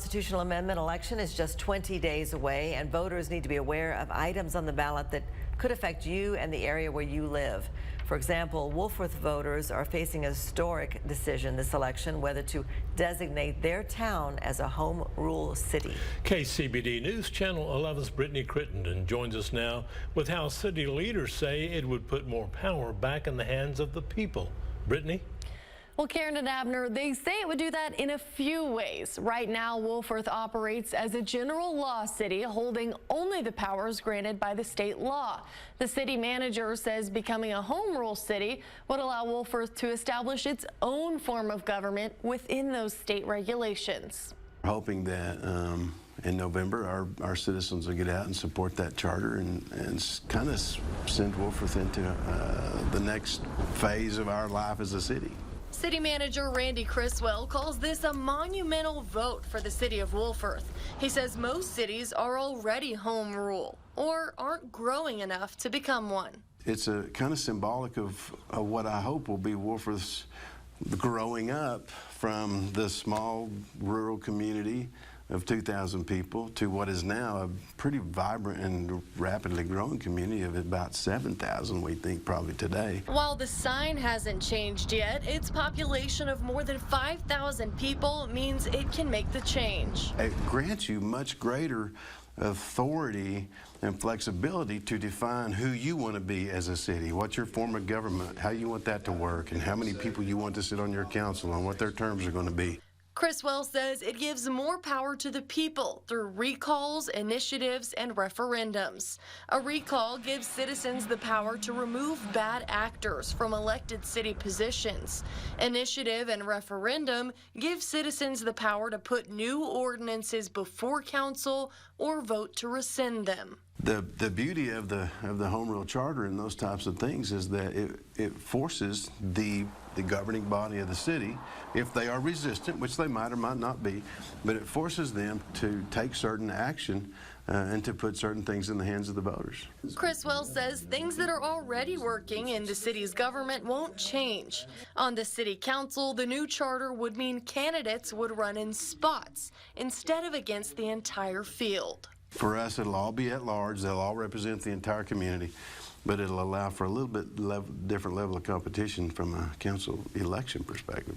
constitutional amendment election is just 20 days away, and voters need to be aware of items on the ballot that could affect you and the area where you live. For example, Wolfforth voters are facing a historic decision this election whether to designate their town as a home rule city. KCBD News Channel 11's Brittany Crittenden joins us now with how city leaders say it would put more power back in the hands of the people. Brittany? Well, Karen and Abner, they say it would do that in a few ways. Right now, Wolfforth operates as a general law city, holding only the powers granted by the state law. The city manager says becoming a home rule city would allow Wolfforth to establish its own form of government within those state regulations. Hoping that in November our citizens will get out and support that charter and kind of send Wolfforth into the next phase of our life as a city. City Manager Randy Criswell calls this a monumental vote for the city of Wolfforth. He says most cities are already home rule or aren't growing enough to become one. It's a kind of symbolic of what I hope will be Wolfforth's growing up from the small rural community of 2,000 people to what is now a pretty vibrant and rapidly growing community of about 7,000, we think, probably today. While the sign hasn't changed yet, its population of more than 5,000 people means it can make the change. It grants you much greater authority and flexibility to define who you want to be as a city, what's your form of government, how you want that to work, and how many people you want to sit on your council and what their terms are going to be. Criswell says it gives more power to the people through recalls, initiatives, and referendums. A recall gives citizens the power to remove bad actors from elected city positions. Initiative and referendum give citizens the power to put new ordinances before council or vote to rescind them. The beauty of the home rule charter and those types of things is that it forces the governing body of the city, if they are resistant, which they might or might not be, but it forces them to take certain action and to put certain things in the hands of the voters. Criswell says things that are already working in the city's government won't change. On the city council, the new charter would mean candidates would run in spots instead of against the entire field. For us, it'll all be at large. They'll all represent the entire community, but it'll allow for a little bit different level of competition from a council election perspective.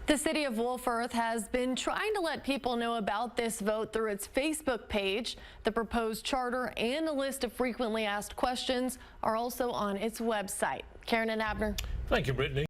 The city of Wolfforth has been trying to let people know about this vote through its Facebook page. The proposed charter and a list of frequently asked questions are also on its website. Karen and Abner. Thank you, Brittany.